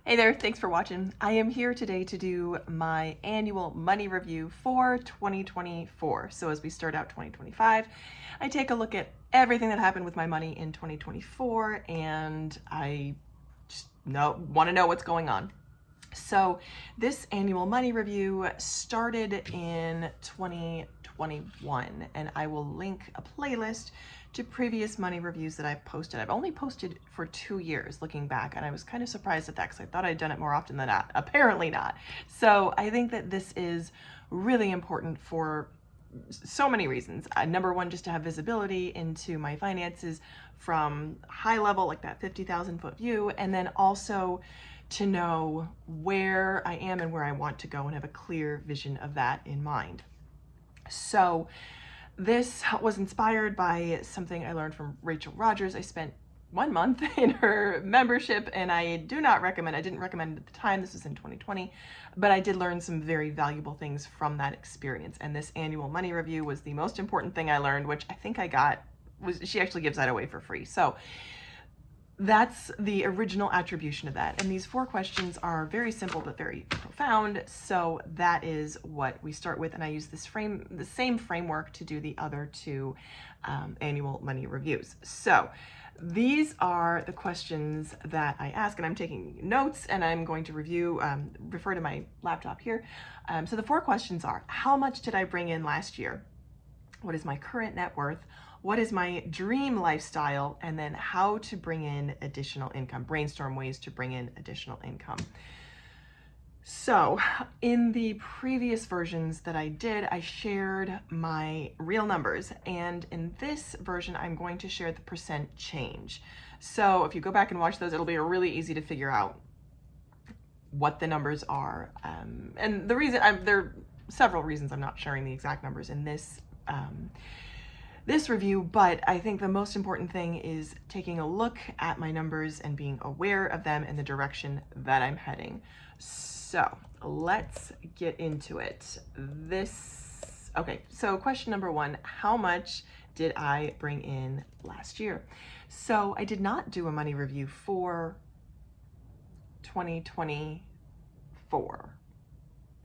Hey there, thanks for watching. I am here today to do my annual money review for 2024. So as we start out 2025, I take a look at everything that happened with my money in 2024 and I just want to know what's going on. So this annual money review started in 2021 and I will link a playlist to previous money reviews that I've posted. I've only posted for 2 years looking back, and I was kind of surprised at that because I thought I'd done it more often than not. Apparently not. So I think that this is really important for so many reasons. Number one, just to have visibility into my finances from high level, like that 50,000 foot view, and then also to know where I am and where I want to go and have a clear vision of that in mind. So this was inspired by something I learned from Rachel Rogers. I spent 1 month in her membership and I didn't recommend it at the time. This was in 2020, but I did learn some very valuable things from that experience. And this annual money review was the most important thing I learned, which I think she actually gives that away for free. So that's the original attribution of that. And these 4 questions are very simple but very profound. So that is what we start with. And I use the same framework to do the other 2 annual money reviews. So these are the questions that I ask, and I'm taking notes and I'm going to refer to my laptop here. So the 4 questions are: how much did I bring in last year? What is my current net worth? What is my dream lifestyle? And then how to bring in additional income. Brainstorm ways to bring in additional income. So in the previous versions that I did, I shared my real numbers. And in this version, I'm going to share the percent change. So if you go back and watch those, it'll be really easy to figure out what the numbers are. And the reason, there are several reasons I'm not sharing the exact numbers in this review, but I think the most important thing is taking a look at my numbers and being aware of them and the direction that I'm heading. So let's get into it. Okay, so question number 1, how much did I bring in last year? So I did not do a money review for 2024.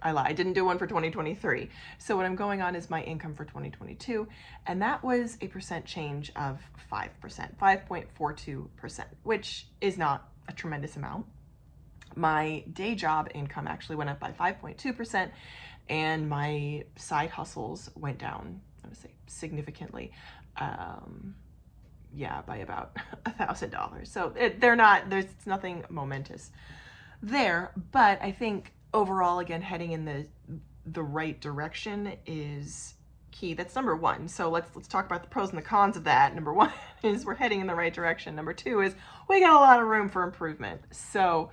I lied. I didn't do one for 2023. So what I'm going on is my income for 2022, and that was a percent change of 5%, 5.42%, which is not a tremendous amount. My day job income actually went up by 5.2%, and my side hustles went down, I would say, significantly. Yeah, by about $1,000. So there's nothing momentous there, but I think overall, again, heading in the right direction is key. That's number 1. So let's talk about the pros and the cons of that. Number 1 is we're heading in the right direction. Number 2 is we got a lot of room for improvement. So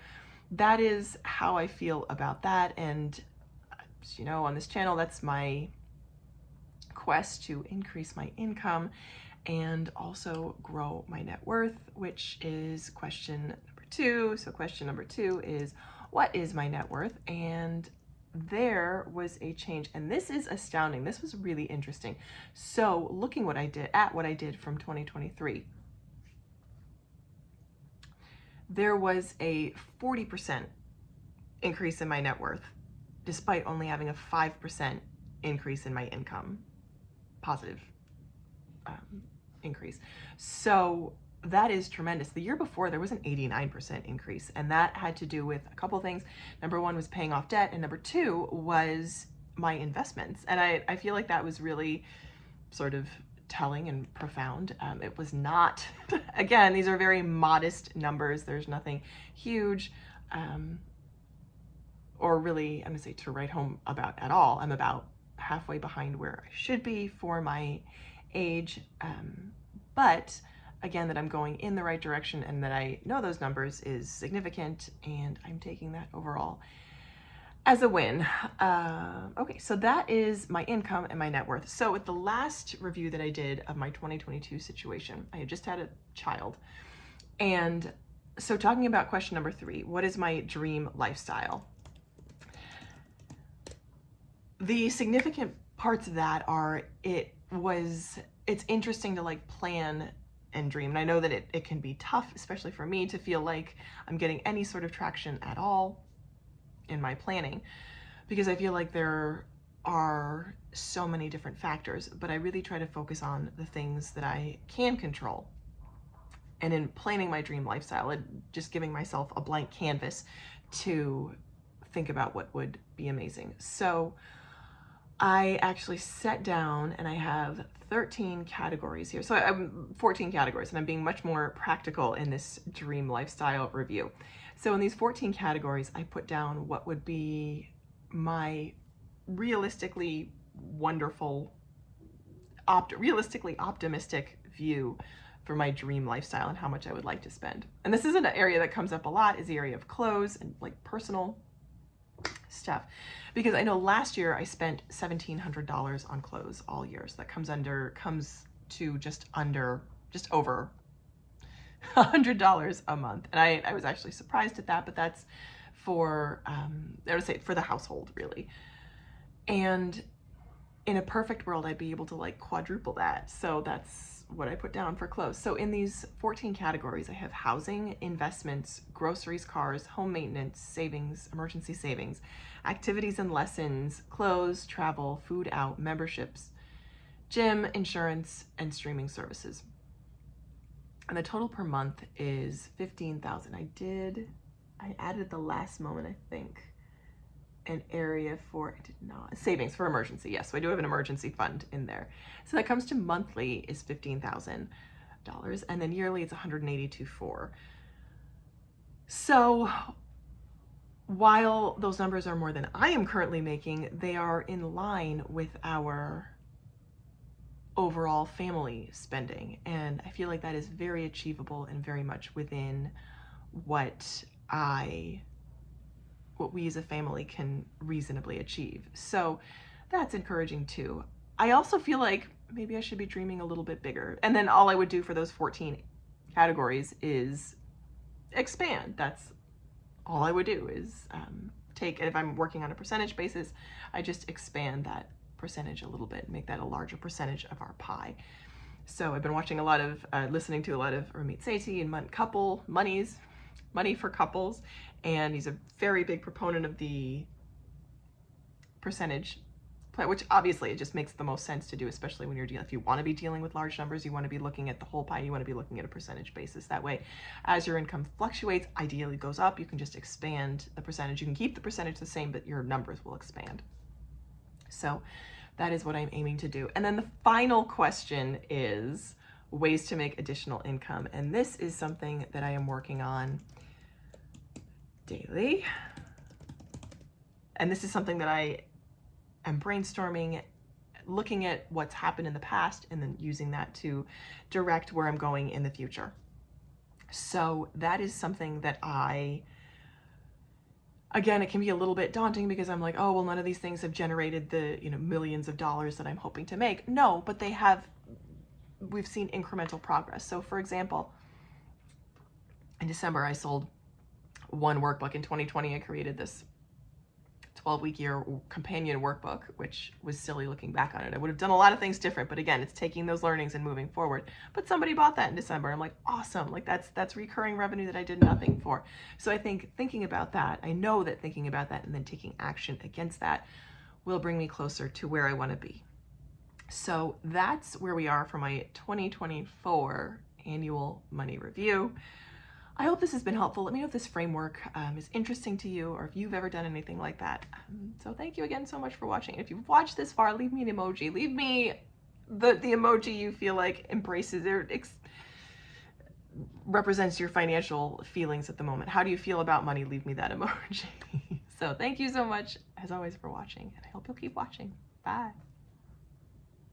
that is how I feel about that. And you know, on this channel, that's my quest to increase my income and also grow my net worth, which is question number 2. So question number 2 is, what is my net worth? And there was a change, and this is astounding. This was really interesting. So looking what I did from 2023, there was a 40% increase in my net worth, despite only having a 5% increase in my income, positive increase. So that is tremendous. The year before, there was an 89% increase, and that had to do with a couple things. Number 1 was paying off debt, and number 2 was my investments. And I feel like that was really sort of telling and profound. It was not, again, these are very modest numbers. There's nothing huge or really, I'm gonna say, to write home about at all. I'm about halfway behind where I should be for my age. But again, that I'm going in the right direction and that I know those numbers is significant, and I'm taking that overall as a win. Okay, so that is my income and my net worth. So with the last review that I did of my 2022 situation, I had just had a child. And so talking about question number 3, what is my dream lifestyle? The significant parts of that are, it's interesting to like plan and dream. And I know that it can be tough, especially for me, to feel like I'm getting any sort of traction at all in my planning, because I feel like there are so many different factors, but I really try to focus on the things that I can control. And in planning my dream lifestyle, and just giving myself a blank canvas to think about what would be amazing. So I actually sat down and I have 13 categories here. So I'm 14 categories, and I'm being much more practical in this dream lifestyle review. So in these 14 categories, I put down what would be my realistically wonderful, realistically optimistic view for my dream lifestyle and how much I would like to spend. And this is an area that comes up a lot, is the area of clothes and like personal stuff, because I know last year I spent $1,700 on clothes all year. So that comes to just over $100 a month. And I was actually surprised at that, but that's for, I would say for the household really. And in a perfect world, I'd be able to like quadruple that. So that's what I put down for clothes. So in these 14 categories, I have housing, investments, groceries, cars, home maintenance, savings, emergency savings, activities and lessons, clothes, travel, food out, memberships, gym, insurance, and streaming services. And the total per month is $15,000. I added at the last moment, I think, an area for, I did not, savings for emergency. Yes, so I do have an emergency fund in there. So that comes to monthly is $15,000, and then yearly it's $182,400. So while those numbers are more than I am currently making, they are in line with our overall family spending. And I feel like that is very achievable and very much within what we as a family can reasonably achieve. So that's encouraging too. I also feel like maybe I should be dreaming a little bit bigger. And then all I would do for those 14 categories is expand. That's all I would do is take, if I'm working on a percentage basis, I just expand that percentage a little bit, make that a larger percentage of our pie. So I've been watching a lot of, listening to a lot of Ramit Sethi and Money for Couples, and he's a very big proponent of the percentage plan, which obviously it just makes the most sense to do, especially when you're dealing, if you want to be dealing with large numbers, you want to be looking at the whole pie, you want to be looking at a percentage basis. That way, as your income fluctuates, ideally goes up, you can just expand the percentage. You can keep the percentage the same, but your numbers will expand. So that is what I'm aiming to do. And then the final question is ways to make additional income. And this is something that I am working on daily. And this is something that I am brainstorming, looking at what's happened in the past and then using that to direct where I'm going in the future. So that is something that again, it can be a little bit daunting because I'm like, oh, well, none of these things have generated the, millions of dollars that I'm hoping to make. No, but we've seen incremental progress. So for example, in December, I sold one workbook. In 2020, I created this 12-week-year companion workbook, which was silly looking back on it. I would have done a lot of things different, but again, it's taking those learnings and moving forward. But somebody bought that in December. I'm like, awesome. Like that's recurring revenue that I did nothing for. So I think thinking about that, I know that thinking about that and then taking action against that will bring me closer to where I want to be. So that's where we are for my 2024 annual money review. I hope this has been helpful. Let me know if this framework is interesting to you or if you've ever done anything like that. So thank you again so much for watching. If you've watched this far, leave me an emoji. Leave me the emoji you feel like embraces or represents your financial feelings at the moment. How do you feel about money? Leave me that emoji. So thank you so much, as always, for watching, and I hope you'll keep watching. Bye.